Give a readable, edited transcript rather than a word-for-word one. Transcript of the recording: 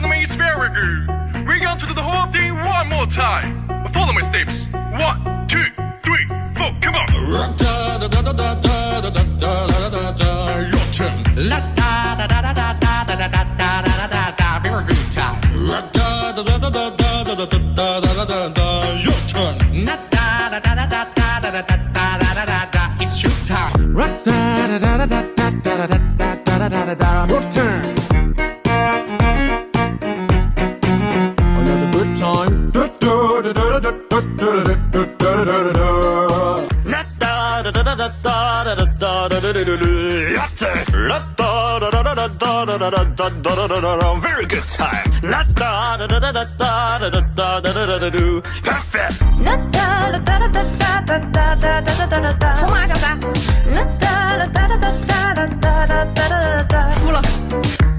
gentlemen, it's very good. We're going to do the whole thing one more time. Follow my steps. 1, 2, 3, 4, come on. Your turn. La da da da da da da da da da da da da da. Very good time. Your turn. La da da da da da da da da da da da da da. It's your time. Rock da da da da da da da da da da da da da. Your turn. Another good time. Da da da da da da da da da da da da. La da da da da da da da da da da da da. Your turn. La da da da da da da da da da da da da. Very good time. La da da da da da da da da da da da da. Perfect. La da da da da da da da da da da da da。从马小三。啦哒啦哒哒哒哒哒哒哒哒哒。服了。